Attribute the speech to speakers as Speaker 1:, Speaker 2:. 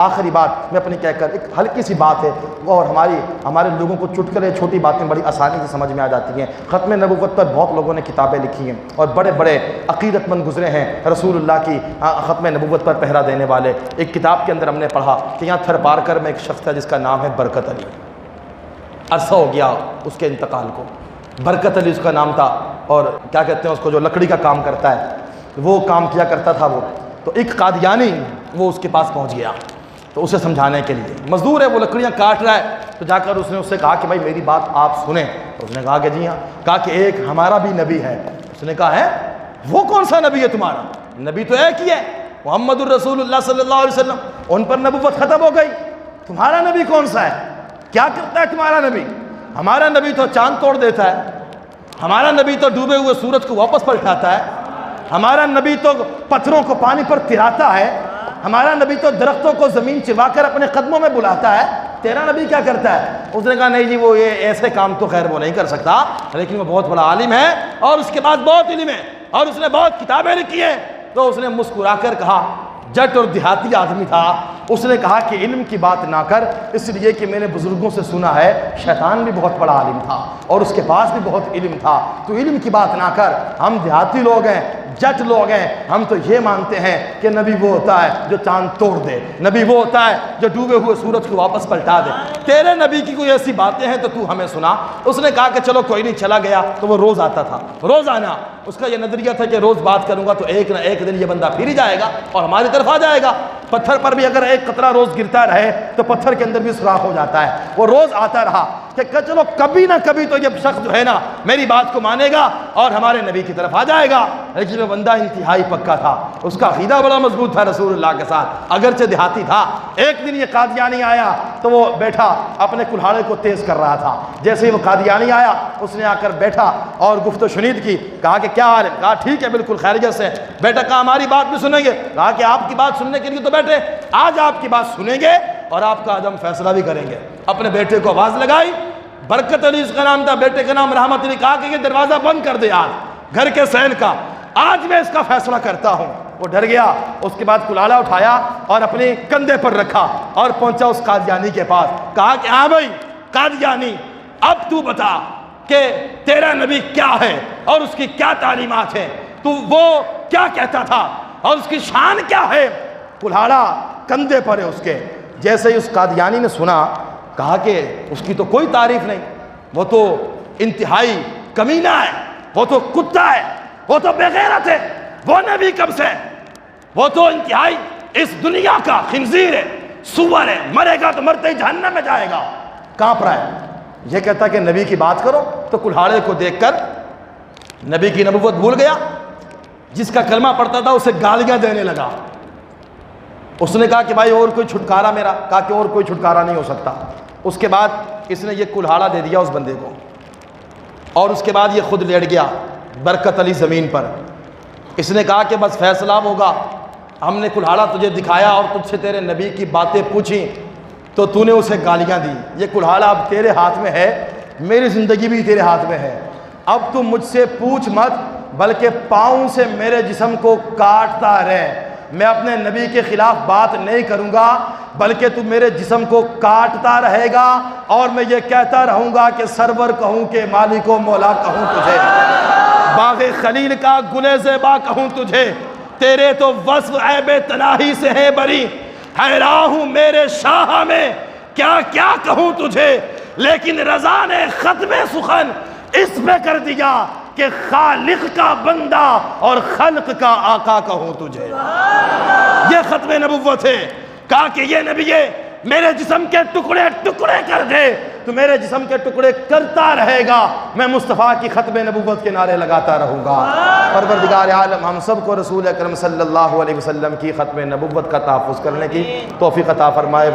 Speaker 1: आखिरी बात मैं अपनी कहकर, एक हल्की सी बात है और हमारे लोगों को चुटकुले छोटी बातें बड़ी आसानी से समझ में आ जाती हैं। ख़त्म नबुव्वत पर बहुत लोगों ने किताबें लिखी हैं और बड़े बड़े अक़ीदतमंद गुज़रे हैं रसूलुल्लाह की ख़त्म नबुव्वत पर पहरा देने वाले। एक किताब के अंदर हमने पढ़ा कि यहाँ थरपारकर में एक शख्स था जिसका नाम है बरकत अली। अरसा हो गया उसके इंतकाल को। बरकत अली उसका नाम था और क्या कहते हैं उसको, जो लकड़ी का काम करता है वो काम किया करता था वो। तो एक कादियानी वो उसके पास पहुँच गया तो उसे समझाने के लिए, मजदूर है वो लकड़ियाँ काट रहा है, तो जाकर उसने उससे कहा कि भाई मेरी बात आप सुने। तो उसने कहा कि जी हाँ। कहा कि एक हमारा भी नबी है। उसने कहा है, वो कौन सा नबी है तुम्हारा? नबी तो एक ही है, मुहम्मदुर रसूलुल्लाह सल्लल्लाहु अलैहि वसल्लम, उन पर नबुव्वत ख़त्म हो गई। तुम्हारा नबी कौन सा है? क्या करता है तुम्हारा नबी? हमारा नबी तो चांद तोड़ देता है, हमारा नबी तो डूबे हुए सूरज को वापस पलटाता है, हमारा नबी तो पत्थरों को पानी पर तिराता है, हमारा नबी तो दरख्तों को ज़मीन चिबाकर अपने कदमों में बुलाता है। तेरा नबी क्या करता है? उसने कहा नहीं जी, वो ये ऐसे काम तो खैर वो नहीं कर सकता, लेकिन वो बहुत बड़ा आलिम है और उसके पास बहुत इल्म है और उसने बहुत किताबें लिखी हैं। तो उसने मुस्कुराकर कहा, जट और देहाती आदमी था, उसने कहा कि इल्म की बात ना कर, इसलिए कि मैंने बुजुर्गों से सुना है शैतान भी बहुत बड़ा आलिम था और उसके पास भी बहुत इल्म था, तो इल्म की बात ना कर। हम देहाती लोग हैं, जट लोग हैं, हम तो ये मानते हैं कि नबी वो होता है जो चांद तोड़ दे, नबी वो होता है जो डूबे हुए सूरज को वापस पलटा दे। तेरे नबी की कोई ऐसी बातें हैं तो तू हमें सुना। उसने कहा कि चलो कोई नहीं, चला गया। तो वो रोज़ आता था, रोज़ाना उसका ये नज़रिया था कि रोज़ बात करूंगा तो एक ना एक दिन ये बंदा फिर ही जाएगा और हमारी तरफ आ जाएगा। पत्थर पर भी अगर एक कतरा रोज़ गिरता रहे तो पत्थर के अंदर भी सुराख हो जाता है। वो रोज़ आता रहा कि चलो कभी ना कभी तो ये शख्स जो है ना मेरी बात को मानेगा और हमारे नबी की तरफ आ जाएगा। लेकिन वो बंदा इंतहाई पक्का था, उसका अक़ीदा बड़ा मजबूत था रसूलुल्लाह के साथ, अगरचे देहाती था। एक दिन ये कादियानी आया तो वो बैठा अपने कुल्हाड़े को तेज़ कर रहा था। जैसे ही वो कादियानी आया उसने आकर बैठा और गुफ्तगू शुनीद की। कहा कि क्या हाल है? कहा ठीक है, बिल्कुल खैरियत से। बेटा कहा हमारी बात भी सुनेंगे? कहा कि आपकी बात सुनने के लिए तो बैठे, आज आपकी बात सुनेंगे और आपका आज हम फैसला भी करेंगे। अपने बेटे को आवाज़ लगाई, बरकत अली उसका नाम था, बेटे का नाम रहमत अली। कहा कि ये दरवाज़ा बंद कर दे आज घर के सैन का, आज मैं इसका फैसला करता हूँ। वो डर गया। उसके बाद कुलाला उठाया और अपने कंधे पर रखा और पहुंचा उस कादियानी के पास। कहा कि हाँ भाई कादियानी, अब तू बता कि तेरा नबी क्या है और उसकी क्या तालीमात है, तू वो क्या कहता था और उसकी शान क्या है। कुल्हाड़ा कंधे पर है उसके। जैसे ही उस कादियानी ने सुना, कहा कि उसकी तो कोई तारीफ नहीं, वो तो इंतहाई कमीना है, वो तो कुत्ता है, वो तो बेगैरत है, वो नबी कब से, वो तो इंतहाई इस दुनिया का खिंजीर है, सुअर है, मरेगा तो मरते ही जहन्नम में जाएगा। कांप रहा है। ये कहता कि नबी की बात करो, तो कुल्हाड़े को देखकर नबी की नबुव्वत भूल गया। जिसका कलमा पढ़ता था उसे गालियां देने लगा। उसने कहा कि भाई और कोई छुटकारा मेरा? कहा कि और कोई छुटकारा नहीं हो सकता। उसके बाद इसने ये कुल्हाड़ा दे दिया उस बंदे को और उसके बाद ये खुद लेट गया बरकत अली ज़मीन पर। इसने कहा कि बस फैसला होगा, हमने कुल्हाड़ा तुझे दिखाया और तुझसे तेरे नबी की बातें पूछी तो तूने उसे गालियां दी। ये कुल्हाड़ा अब तेरे हाथ में है, मेरी ज़िंदगी भी तेरे हाथ में है। अब तू मुझसे पूछ मत, बल्कि पाँव से मेरे जिस्म को काटता रहे। मैं अपने नबी के ख़िलाफ़ बात नहीं करूँगा, बल्कि तू मेरे जिस्म को काटता रहेगा और मैं ये कहता रहूँगा कि सरवर कहूँ कि मालिको मौला कहूँ तुझे, बाग़े खलील का गुले ज़ेबा कहूँ तुझे। तेरे तो वस्फ़ ऐबे तनाही से है बरी, हैरान हूँ मेरे शाह में क्या क्या कहूँ तुझे। लेकिन रज़ा ने ख़त्म सुखन इस पे कर दिया कि खालिक का बंदा और खल्क का आका कहूँ तुझे। ये ख़त्म नबुव्वत है। कहा कि ये नबी मेरे जिस्म के टुकड़े टुकड़े कर दे, तो मेरे जिस्म के टुकड़े करता रहेगा। मैं मुस्तफ़ा की ख़त्म नबुव्वत के नारे लगाता रहूँगा। परवरदिगार आलम हम सब को रसूल अकरम सल्लल्लाहु अलैहि वसल्लम की ख़त्म नबुव्वत का तहफ़्फ़ुज़ करने की तौफ़ीक़ अता फ़रमाए।